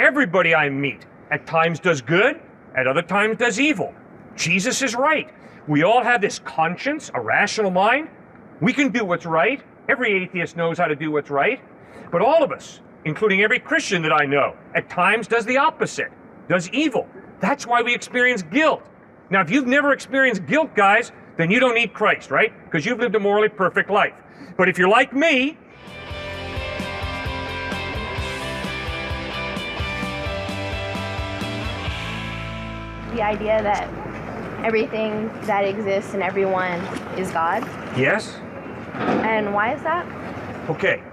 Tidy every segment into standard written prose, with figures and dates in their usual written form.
Everybody I meet at times does good, at other times does evil. Jesus is right. We all have this conscience, a rational mind. We can do what's right. Every atheist knows how to do what's right. But all of us, including every Christian that I know, at times does the opposite, does evil. That's why we experience guilt. Now, if you've never experienced guilt, guys, then you don't need Christ, right? Because you've lived a morally perfect life. But if you're like me, the idea that everything that exists and everyone is God. yes? And why is that? Okay.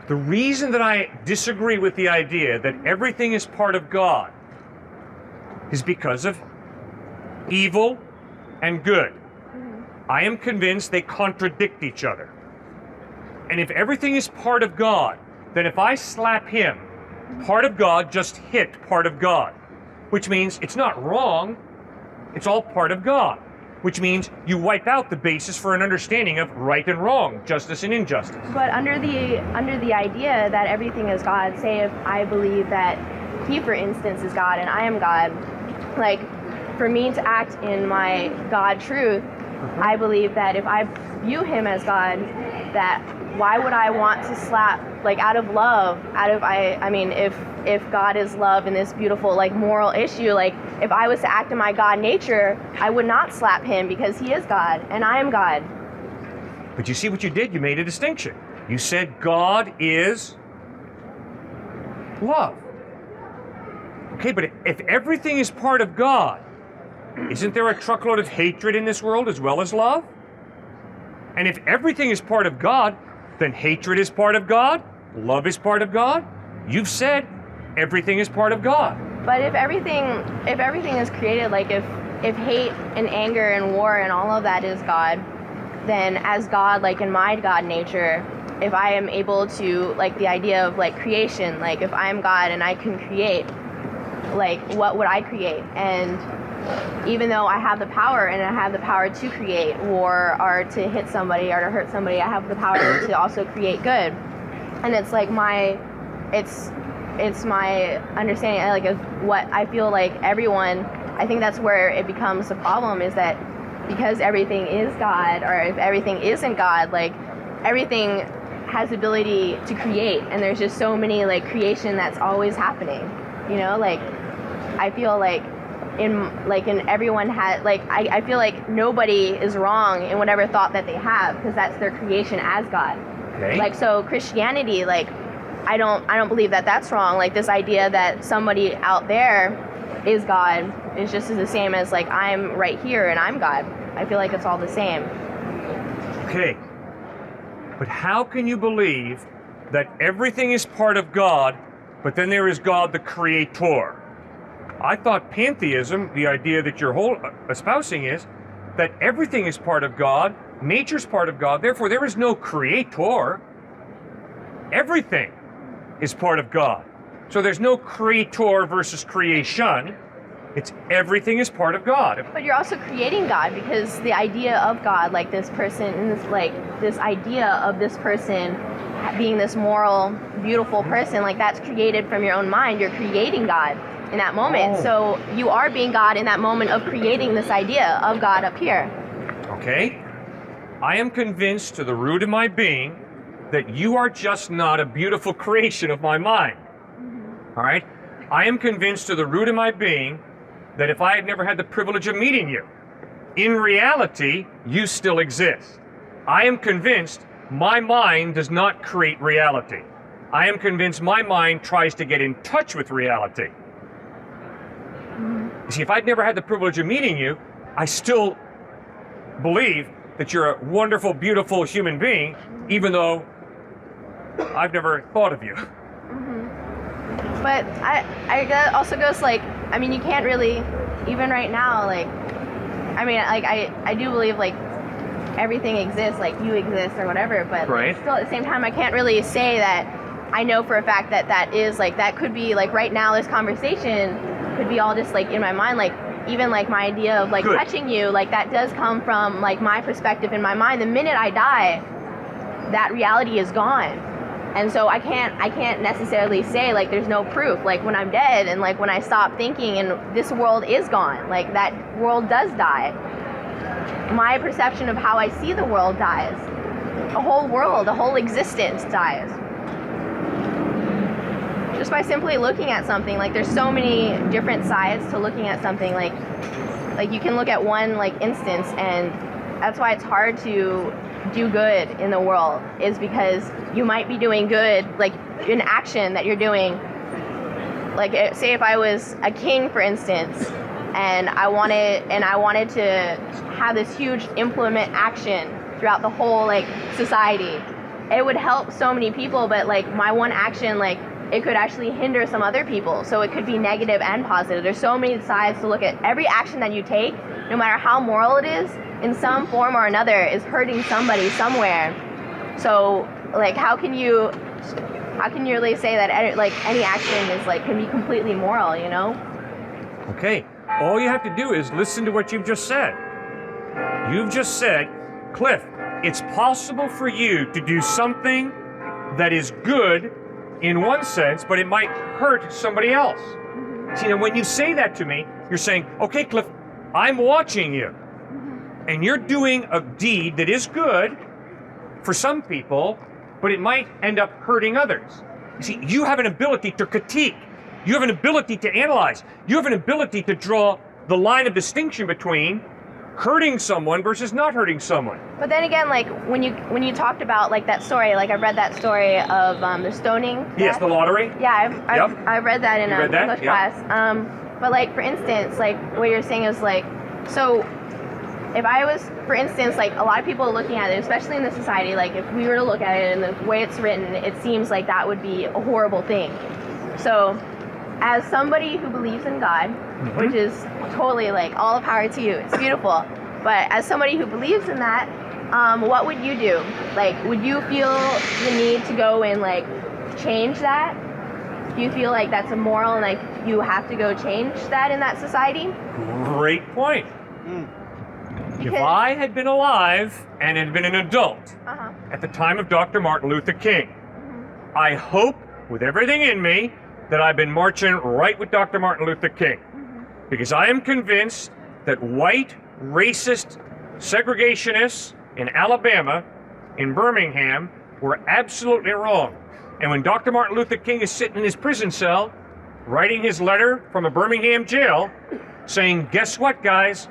The reason that I disagree with the idea that everything is part of God is because of evil and good. I am convinced they contradict each other. And if everything is part of God, then if I slap him, part of God just hit part of God, which means it's not wrong, it's all part of God, which means you wipe out the basis for an understanding of right and wrong, justice and injustice. But under the idea that everything is God, say if I believe that he, for instance, is God and I am God, like for me to act in my God truth, I believe that if I view him as God, that why would I want to slap, like out of love, I mean, if God is love in this beautiful, like moral issue, like if I was to act in my God nature, I would not slap him because he is God and I am God. But you see what you did? You made a distinction. You said God is love. Okay, but if everything is part of God, isn't there a truckload of hatred in this world as well as love? And if everything is part of God, then hatred is part of God, love is part of God. You've said everything is part of God. But if everything is created, like if hate and anger and war and all of that is God, then as God, like in my God nature, if I am able to, like the idea of like creation, like if I am God and I can create, like what would I create? And even though I have the power and I have the power to create war or to hit somebody or to hurt somebody, I have the power to also create good. And it's like it's my understanding, like of what I feel like everyone, I think that's where it becomes a problem, is that because everything is God, or if everything isn't God, like everything has the ability to create, and there's just so many like creation that's always happening, you know, like I feel like in everyone has, like I feel like nobody is wrong in whatever thought that they have, because that's their creation as God. Okay. Like so Christianity, like I don't believe that that's wrong. Like this idea that somebody out there is God is just the same as like I'm right here and I'm God. I feel like it's all the same. Okay. But how can you believe that everything is part of God, but then there is God the Creator? I thought pantheism, the idea that you're espousing, is that everything is part of God, nature's part of God, therefore there is no Creator. Everything is part of God. So there's no Creator versus creation. It's everything is part of God. But you're also creating God, because the idea of God, like this person, this idea of this person being this moral, beautiful person, like that's created from your own mind. You're creating God in that moment. Oh. So you are being God in that moment of creating this idea of God up here. Okay? I am convinced to the root of my being that you are just not a beautiful creation of my mind. All right? I am convinced to the root of my being that if I had never had the privilege of meeting you, in reality, you still exist. I am convinced my mind does not create reality. I am convinced my mind tries to get in touch with reality. You see, if I'd never had the privilege of meeting you, I still believe that you're a wonderful, beautiful human being, even though I've never thought of you. But I also goes like, I mean, you can't really, even right now, like, I mean, like, I do believe, like, everything exists, like, you exist or whatever, but Right. like, still at the same time, I can't really say that I know for a fact that that is, like, that could be, like, right now, this conversation could be all just, like, in my mind, like, even, like, my idea of, like, Good. touching you, like, that does come from, like, my perspective in my mind. The minute I die, that reality is gone. And so I can't necessarily say like there's no proof. Like when I'm dead and like when I stop thinking and this world is gone, like that world does die. My perception of how I see the world dies. A whole world, a whole existence dies. Just by simply looking at something, like there's so many different sides to looking at something. Like you can look at one like instance, and that's why it's hard to do good in the world, is because you might be doing good, like an action that you're doing. Like say if I was a king, for instance, and I wanted to have this huge implement action throughout the whole like society, it would help so many people, but like my one action, like it could actually hinder some other people. So it could be negative and positive. There's so many sides to look at. Every action that you take, no matter how moral it is, in some form or another, is hurting somebody somewhere. So like how can you really say that like any action is like can be completely moral, you know? Okay, all you have to do is listen to what you've just said. You've just said, Cliff, it's possible for you to do something that is good in one sense, but it might hurt somebody else. See, now when you say that to me, you're saying, okay, Cliff, I'm watching you, and you're doing a deed that is good for some people, but it might end up hurting others. See, you have an ability to critique. You have an ability to analyze. You have an ability to draw the line of distinction between hurting someone versus not hurting someone. But then again, like when you talked about like that story, like I read that story of the stoning. Yes, the lottery. Yeah, I read that in an English class. But like for instance, like what you're saying is like, so if I was, for instance, like a lot of people are looking at it, especially in the society, like if we were to look at it and the way it's written, it seems like that would be a horrible thing. So as somebody who believes in God, which is totally like all the power to you, it's beautiful. But as somebody who believes in that, what would you do? Like, would you feel the need to go and like change that? Do you feel like that's immoral and like you have to go change that in that society? Great point. If I had been alive and had been an adult at the time of Dr. Martin Luther King, I hope with everything in me that I've been marching right with Dr. Martin Luther King. Because I am convinced that white, racist segregationists in Alabama, in Birmingham, were absolutely wrong. And when Dr. Martin Luther King is sitting in his prison cell, writing his letter from a Birmingham jail, saying, guess what, guys?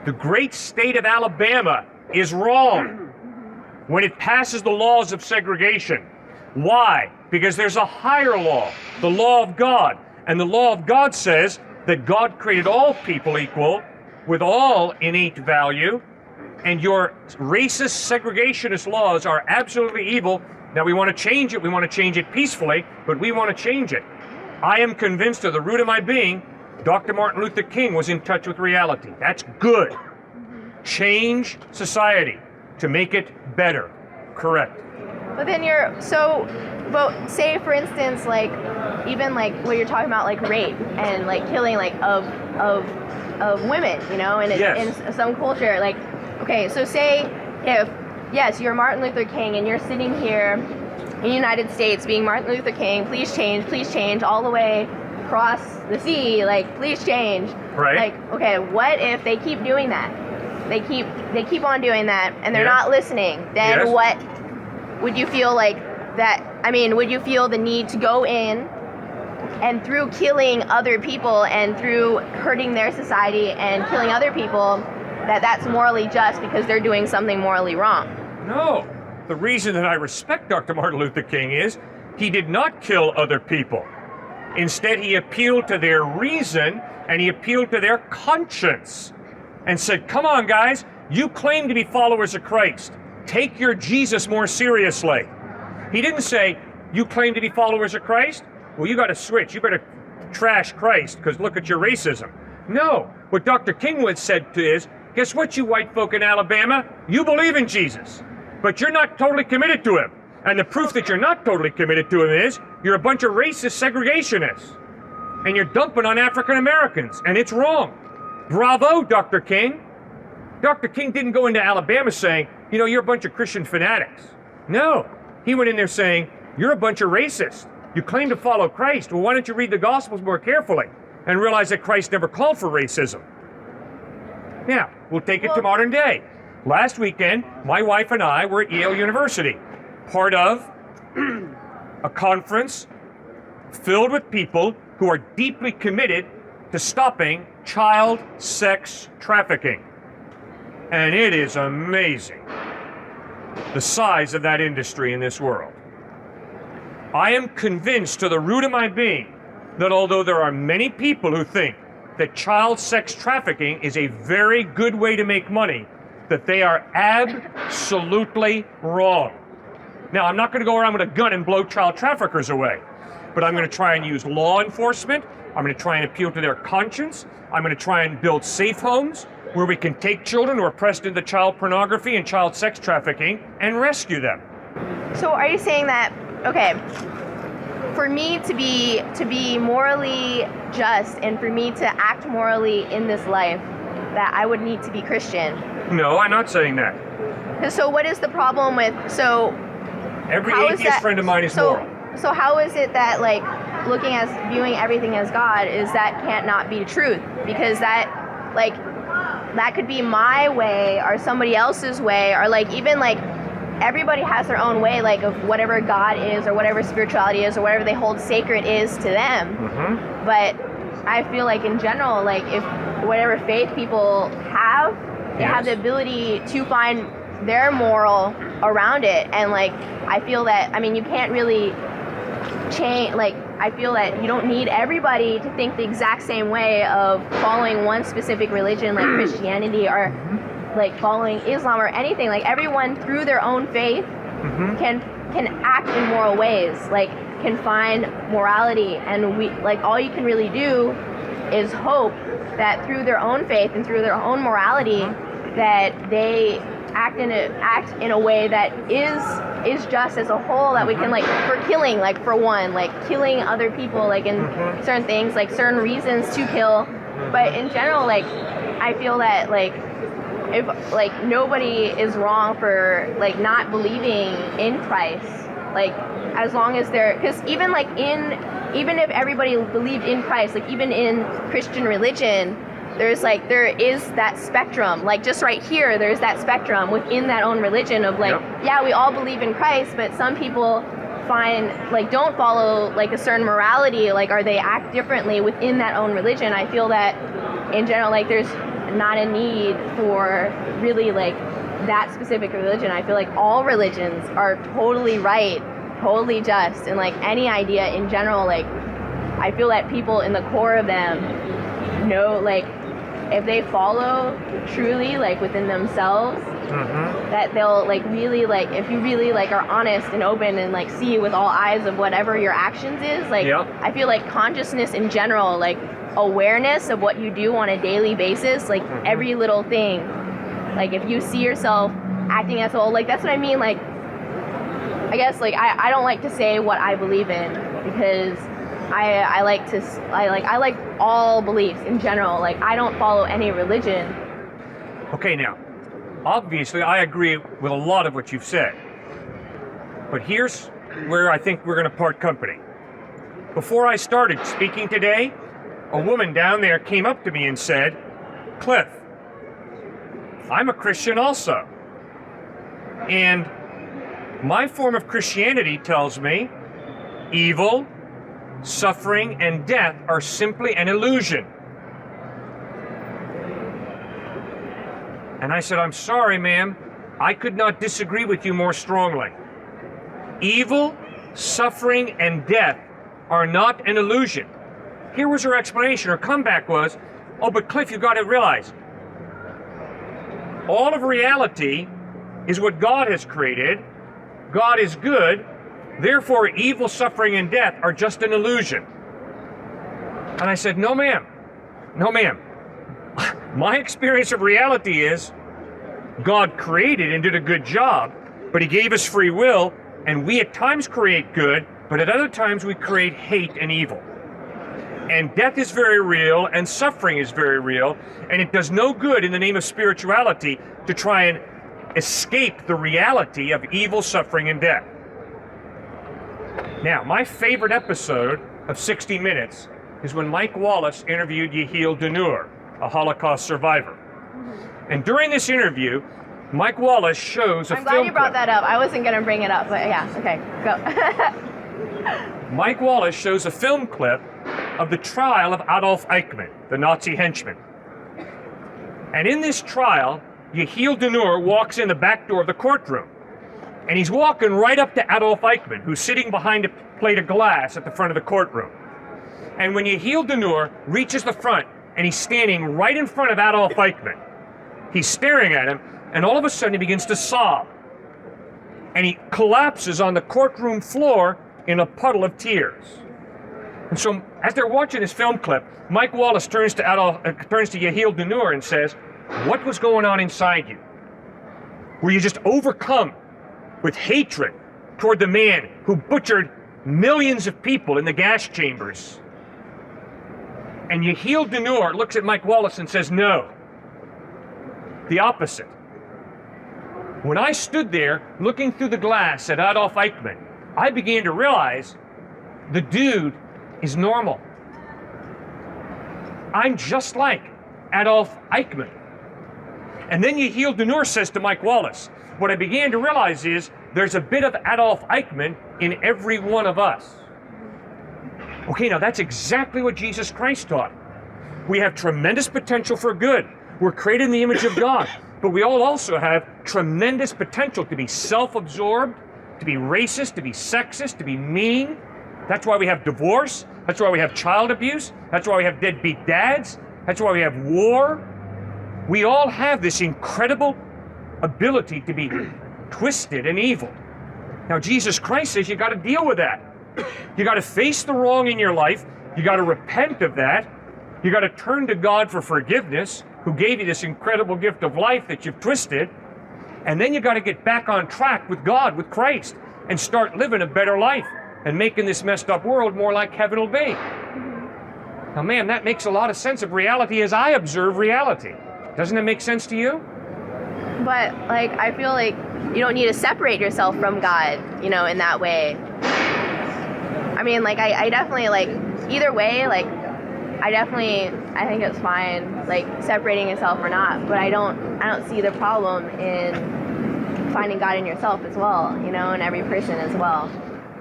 The great state of Alabama is wrong when it passes the laws of segregation. Why? Because there's a higher law, the law of God. And the law of God says that God created all people equal with all innate value, and your racist segregationist laws are absolutely evil. Now we want to change it. We want to change it peacefully, but we want to change it. I am convinced to the root of my being, Dr. Martin Luther King was in touch with reality. That's good. Change society to make it better. Correct. But then but say for instance, like even like what you're talking about, like rape and like killing like of women, you know, and in some culture, like okay, so say if yes, you're Martin Luther King and you're sitting here in the United States being Martin Luther King, please change all the way across the sea, like please change. Right. Like okay, what if they keep doing that? They keep on doing that and they're not listening. Then what would you feel like that? I mean, would you feel the need to go in and through killing other people and through hurting their society and killing other people, that's morally just because they're doing something morally wrong? No. The reason that I respect Dr. Martin Luther King is he did not kill other people. Instead, he appealed to their reason and he appealed to their conscience and said, come on, guys, you claim to be followers of Christ. Take your Jesus more seriously. He didn't say, you claim to be followers of Christ? Well, you got to switch. You better trash Christ because look at your racism. No. What Dr. King would said is, guess what, you white folk in Alabama? You believe in Jesus, but you're not totally committed to him. And the proof that you're not totally committed to him is you're a bunch of racist segregationists. And you're dumping on African Americans, and it's wrong. Bravo, Dr. King. Dr. King didn't go into Alabama saying, you know, you're a bunch of Christian fanatics. No. He went in there saying, you're a bunch of racists. You claim to follow Christ. Well, why don't you read the Gospels more carefully and realize that Christ never called for racism? Now, we'll take it to modern day. Last weekend, my wife and I were at Yale University, part of a conference filled with people who are deeply committed to stopping child sex trafficking. And it is amazing, the size of that industry in this world. I am convinced to the root of my being that although there are many people who think that child sex trafficking is a very good way to make money, that they are absolutely wrong. Now, I'm not going to go around with a gun and blow child traffickers away, but I'm going to try and use law enforcement. I'm going to try and appeal to their conscience. I'm going to try and build safe homes where we can take children who are pressed into child pornography and child sex trafficking and rescue them. So are you saying that, okay, for me to be morally just and for me to act morally in this life, that I would need to be Christian? No, I'm not saying that. So what is the problem with, every atheist friend of mine is moral. So how is it that, like, viewing everything as God, is that can't not be truth? Because that, like, that could be my way or somebody else's way, or like even like everybody has their own way, like of whatever God is or whatever spirituality is or whatever they hold sacred is to them. Mm-hmm. But I feel like in general, like if whatever faith people have, they have the ability to find their moral around it. And like I feel that, I mean, you can't really change, like I feel that you don't need everybody to think the exact same way of following one specific religion like Christianity or like following Islam or anything. Like everyone through their own faith can act in moral ways, like can find morality, and we like all you can really do is hope that through their own faith and through their own morality that they act in a way that is just as a whole, that we can, like, for killing, like for one, like killing other people, like in certain things, like certain reasons to kill. But in general, like I feel that like if like nobody is wrong for like not believing in Christ, like as long as they're, because even like even if everybody believed in Christ, like even in Christian religion, there is that spectrum, like just right here, there's that spectrum within that own religion of like, yeah, we all believe in Christ, but some people don't follow like a certain morality, like, or they act differently within that own religion. I feel that in general, like there's not a need for really like that specific religion. I feel like all religions are totally right, totally just, and like any idea in general, like I feel that people in the core of them know, like if they follow truly like within themselves, that they'll like really, like if you really like are honest and open and like see with all eyes of whatever your actions is, like I feel like consciousness in general, like awareness of what you do on a daily basis, like every little thing, like if you see yourself acting as whole, like that's what I mean. Like I guess like I don't like to say what I believe in, because I like all beliefs in general. Like I don't follow any religion. Okay, now, obviously I agree with a lot of what you've said, but here's where I think we're going to part company. Before I started speaking today, a woman down there came up to me and said, Cliff, I'm a Christian also, and my form of Christianity tells me evil, suffering, and death are simply an illusion. And I said, I'm sorry, ma'am, I could not disagree with you more strongly. Evil, suffering, and death are not an illusion. Here was her explanation. Her comeback was, oh, but Cliff, you got to realize, all of reality is what God has created. God is good. Therefore, evil, suffering, and death are just an illusion. And I said, no, ma'am. No, ma'am. My experience of reality is God created and did a good job, but he gave us free will, and we at times create good, but at other times we create hate and evil. And death is very real, and suffering is very real, and it does no good in the name of spirituality to try and escape the reality of evil, suffering, and death. Now, my favorite episode of 60 Minutes is when Mike Wallace interviewed Yehiel Denur, a Holocaust survivor. And during this interview, Mike Wallace shows a film I'm glad you brought clip. that up. I wasn't going to bring it up, but yeah, okay, go. Mike Wallace shows a film clip of the trial of Adolf Eichmann, the Nazi henchman. And in this trial, Yehiel Denur walks in the back door of the courtroom. And he's walking right up to Adolf Eichmann, who's sitting behind a plate of glass at the front of the courtroom. And when Yehiel Denur reaches the front, and he's standing right in front of Adolf Eichmann, he's staring at him, and all of a sudden he begins to sob. And he collapses on the courtroom floor in a puddle of tears. And so, as they're watching this film clip, Mike Wallace turns to Yehiel Denur and says, "What was going on inside you? Were you just overcome with hatred toward the man who butchered millions of people in the gas chambers?" And Yehiel Denur looks at Mike Wallace and says, "No, the opposite. When I stood there looking through the glass at Adolf Eichmann, I began to realize the dude is normal. I'm just like Adolf Eichmann." And then Yehiel Denur says to Mike Wallace, "What I began to realize is there's a bit of Adolf Eichmann in every one of us." Okay, now that's exactly what Jesus Christ taught. We have tremendous potential for good. We're created in the image of God, but we all also have tremendous potential to be self-absorbed, to be racist, to be sexist, to be mean. That's why we have divorce. That's why we have child abuse. That's why we have deadbeat dads. That's why we have war. We all have this incredible ability to be twisted and evil. Now, Jesus Christ says you got to deal with that. You got to face the wrong in your life. You got to repent of that. You got to turn to God for forgiveness, who gave you this incredible gift of life that you've twisted. And then you got to get back on track with God, with Christ, and start living a better life and making this messed up world more like heaven will be. Now, man, that makes a lot of sense of reality as I observe reality. Doesn't it make sense to you? But, like, I feel like you don't need to separate yourself from God, you know, in that way. I mean, like, I definitely, like, either way, like, I think it's fine, like, separating yourself or not, but I don't see the problem in finding God in yourself as well, you know, in every person as well.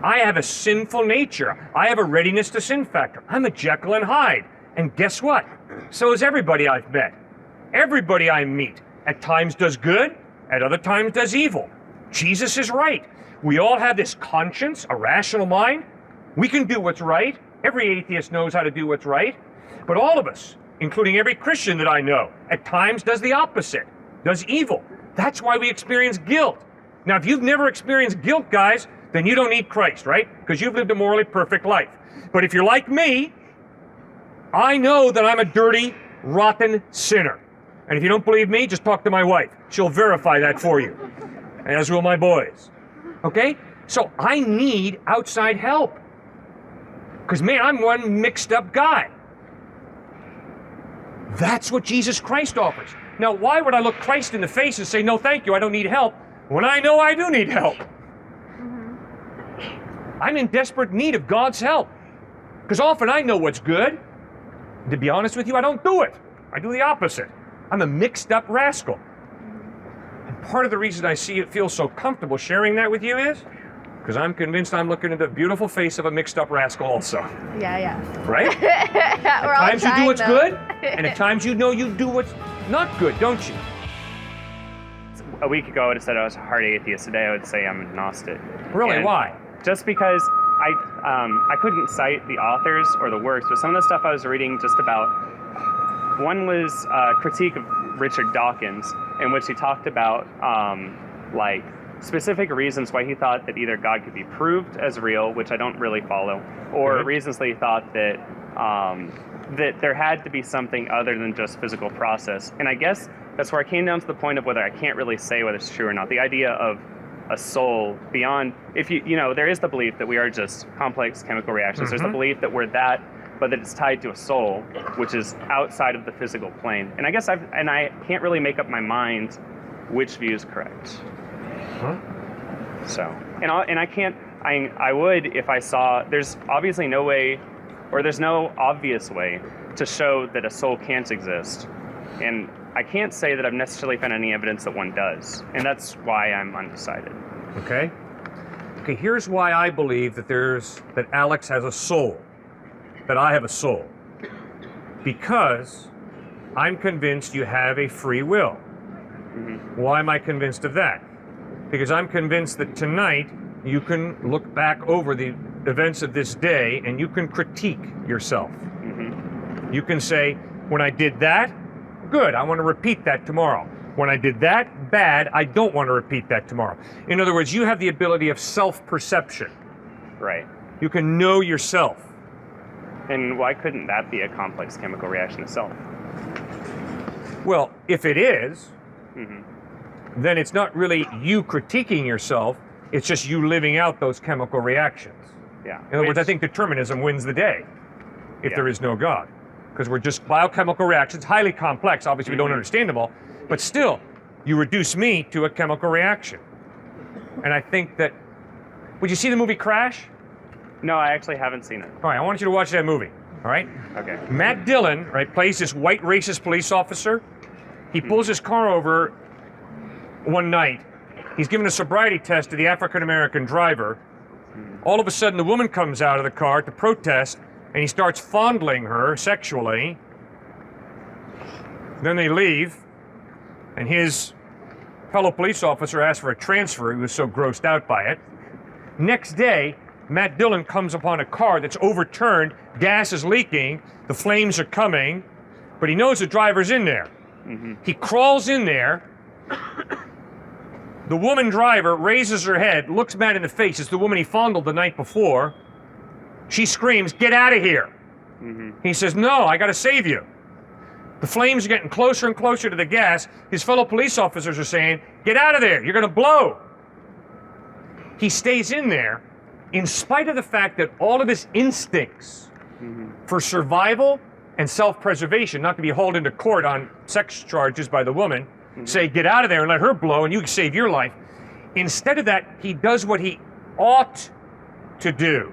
I have a sinful nature. I have a readiness to sin factor. I'm a Jekyll and Hyde. And guess what? So is everybody I've met. Everybody I meet at times does good, at other times does evil. Jesus is right. We all have this conscience, a rational mind. We can do what's right. Every atheist knows how to do what's right. But all of us, including every Christian that I know, at times does the opposite, does evil. That's why we experience guilt. Now, if you've never experienced guilt, guys, then you don't need Christ, right? Because you've lived a morally perfect life. But if you're like me, I know that I'm a dirty, rotten sinner. And if you don't believe me, just talk to my wife. She'll verify that for you, as will my boys. Okay? So I need outside help. Because, man, I'm one mixed up guy. That's what Jesus Christ offers. Now, why would I look Christ in the face and say, "No, thank you, I don't need help," when I know I do need help? I'm in desperate need of God's help. Because often I know what's good. To be honest with you, I don't do it. I do the opposite. I'm a mixed up rascal. And part of the reason I feel so comfortable sharing that with you is because I'm convinced I'm looking into the beautiful face of a mixed up rascal also. Yeah. Right? At times you do what's good, and at times you know you do what's not good, don't you? A week ago I would have said I was a hard atheist. Today I would say I'm agnostic. Really? And why? Just because I couldn't cite the authors or the works, but some of the stuff I was reading just about, one was a critique of Richard Dawkins, in which he talked about like specific reasons why he thought that either God could be proved as real, which I don't really follow, or reasons that he thought that that there had to be something other than just physical process. And I guess that's where I came down to the point of whether I can't really say whether it's true or not. The idea of a soul beyond, if you know, there is the belief that we are just complex chemical reactions. There's the belief that we're that, but that it's tied to a soul, which is outside of the physical plane. And I guess I can't really make up my mind which view is correct. So, and I can't, I would if I saw, there's obviously no way, or there's no obvious way to show that a soul can't exist. And I can't say that I've necessarily found any evidence that one does. And that's why I'm undecided. Okay? Okay, here's why I believe that Alex has a soul, that I have a soul. Because I'm convinced you have a free will. Mm-hmm. Why am I convinced of that? Because I'm convinced that tonight you can look back over the events of this day and you can critique yourself. Mm-hmm. You can say, when I did that, good, I want to repeat that tomorrow. When I did that, bad, I don't want to repeat that tomorrow. In other words, you have the ability of self-perception. Right. You can know yourself. And why couldn't that be a complex chemical reaction itself? Well, if it is, Mm-hmm. then it's not really you critiquing yourself, it's just you living out those chemical reactions. Yeah. In other words, I think determinism wins the day if Yeah. there is no God. Because we're just biochemical reactions, highly complex, obviously we don't Mhm. understand them all, but still, you reduce me to a chemical reaction. And I think that, would you see the movie Crash? No, I actually haven't seen it. All right, I want you to watch that movie, all right? Okay. Matt Dillon, right, plays this white racist police officer. He pulls his car over one night. He's giving a sobriety test to the African-American driver. All of a sudden, the woman comes out of the car to protest, and he starts fondling her sexually. Then they leave, and his fellow police officer asks for a transfer. He was so grossed out by it. Next day, Matt Dillon comes upon a car that's overturned, gas is leaking, the flames are coming, but he knows the driver's in there. Mm-hmm. He crawls in there. The woman driver raises her head, looks Matt in the face. It's the woman he fondled the night before. She screams, "Get out of here!" Mm-hmm. He says, "No, I got to save you." The flames are getting closer and closer to the gas. His fellow police officers are saying, "Get out of there, you're going to blow." He stays in there in spite of the fact that all of his instincts for survival and self-preservation, not to be hauled into court on sex charges by the woman, say, "Get out of there and let her blow and you can save your life." Instead of that, he does what he ought to do.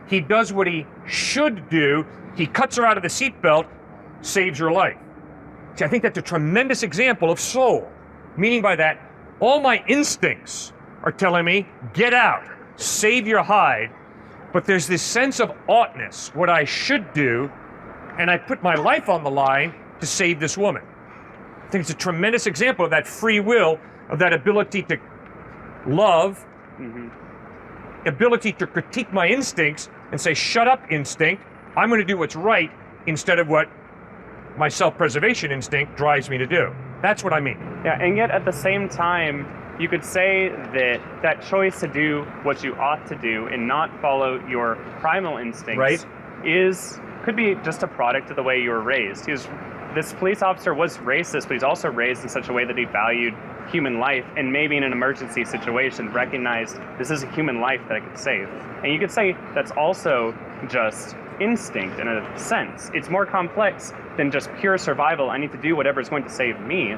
He does what he should do. He cuts her out of the seatbelt, saves her life. See, I think that's a tremendous example of soul. Meaning by that, all my instincts are telling me, get out, save your hide, but there's this sense of oughtness, what I should do, and I put my life on the line to save this woman. I think it's a tremendous example of that free will, of that ability to love, ability to critique my instincts and say, shut up, instinct, I'm going to do what's right instead of what my self-preservation instinct drives me to do. That's what I mean. Yeah, and yet at the same time, you could say that that choice to do what you ought to do and not follow your primal instincts Right. could be just a product of the way you were raised. This police officer was racist, but he's also raised in such a way that he valued human life, and maybe in an emergency situation recognized this is a human life that I could save. And you could say that's also just instinct in a sense. It's more complex than just pure survival. I need to do whatever's going to save me.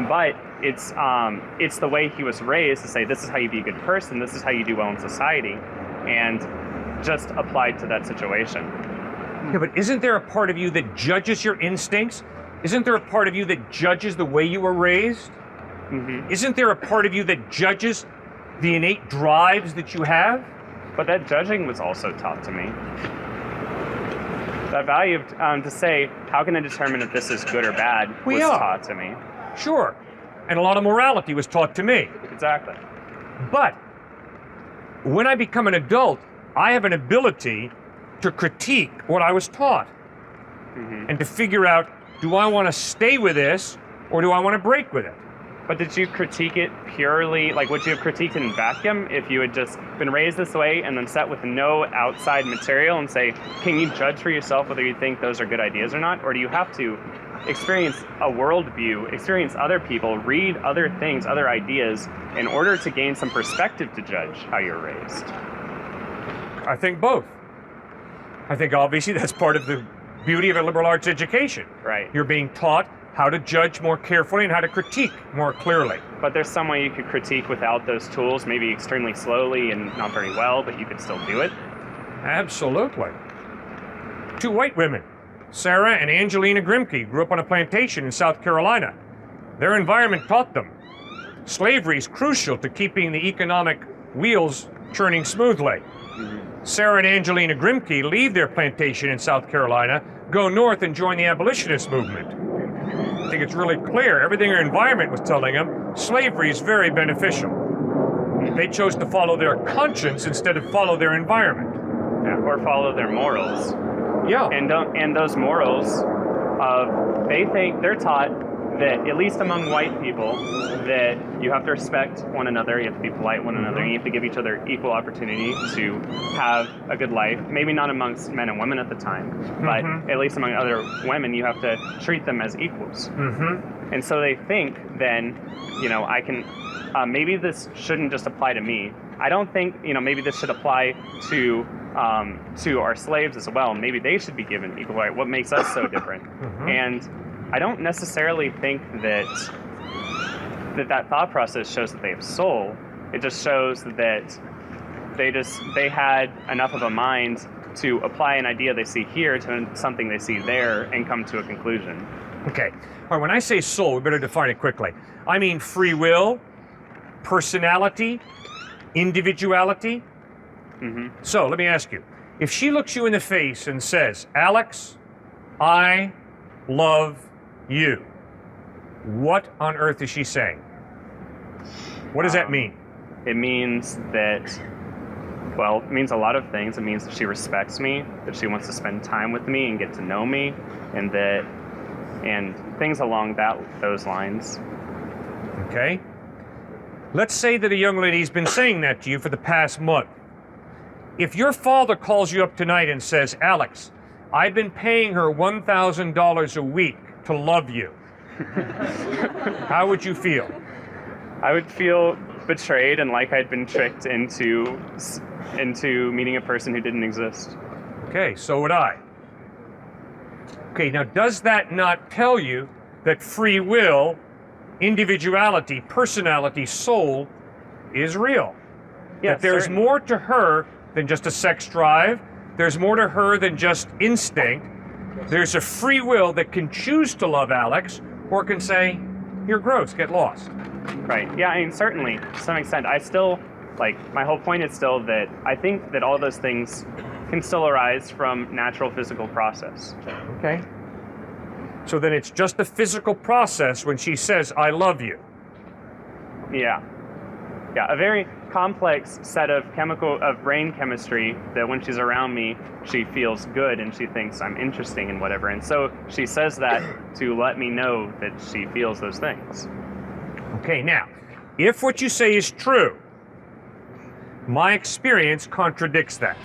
But it's the way he was raised to say, this is how you be a good person, this is how you do well in society, and just applied to that situation. Yeah, but isn't there a part of you that judges your instincts? Isn't there a part of you that judges the way you were raised? Mm-hmm. Isn't there a part of you that judges the innate drives that you have? But that judging was also taught to me. That value of, to say, how can I determine if this is good or bad, was taught to me. Sure. And a lot of morality was taught to me. Exactly. But when I become an adult, I have an ability to critique what I was taught and to figure out, do I want to stay with this or do I want to break with it? But did you critique it purely, like would you have critiqued it in vacuum if you had just been raised this way and then set with no outside material and say, can you judge for yourself whether you think those are good ideas or not? Or do you have to experience a worldview, experience other people, read other things, other ideas, in order to gain some perspective to judge how you're raised? I think both. I think obviously that's part of the beauty of a liberal arts education. Right. You're being taught how to judge more carefully and how to critique more clearly. But there's some way you could critique without those tools, maybe extremely slowly and not very well, but you could still do it. Absolutely. Two white women, Sarah and Angelina Grimke, grew up on a plantation in South Carolina. Their environment taught them slavery is crucial to keeping the economic wheels churning smoothly. Sarah and Angelina Grimke leave their plantation in South Carolina, go north and join the abolitionist movement. I think it's really clear, everything their environment was telling them, slavery is very beneficial. They chose to follow their conscience instead of follow their environment. Yeah, or follow their morals. Yeah. And those morals of, they're taught that, at least among white people, that you have to respect one another, you have to be polite to one another, and you have to give each other equal opportunity to have a good life. Maybe not amongst men and women at the time, but at least among other women, you have to treat them as equals. And so they think then, I can, maybe this shouldn't just apply to me. I don't think, maybe this should apply to our slaves as well. Maybe they should be given equal right. What makes us so different? And I don't necessarily think that thought process shows that they have soul. It just shows that they had enough of a mind to apply an idea they see here to something they see there and come to a conclusion. Okay. All right, when I say soul, we better define it quickly. I mean free will, personality, individuality. So let me ask you, if she looks you in the face and says, Alex, I love you, what on earth is she saying? What does that mean? It means that, it means a lot of things. It means that she respects me, that she wants to spend time with me and get to know me, and things along those lines. Okay. Let's say that a young lady's been saying that to you for the past month. If your father calls you up tonight and says, Alex, I've been paying her $1,000 a week to love you, how would you feel? I would feel betrayed and like I'd been tricked into meeting a person who didn't exist. Okay, so would I. Okay, now does that not tell you that free will, individuality, personality, soul is real? Yes, that there's certainly more to her than just a sex drive. There's more to her than just instinct. There's a free will that can choose to love Alex or can say, you're gross, get lost. Right. Yeah, I mean, certainly, to some extent. I still, my whole point is still that I think that all those things can still arise from natural physical process. Okay. So then it's just a physical process when she says, I love you. Yeah. Yeah, a very complex set of brain chemistry that when she's around me, she feels good and she thinks I'm interesting and whatever. And so she says that to let me know that she feels those things. Okay, now, if what you say is true, my experience contradicts that.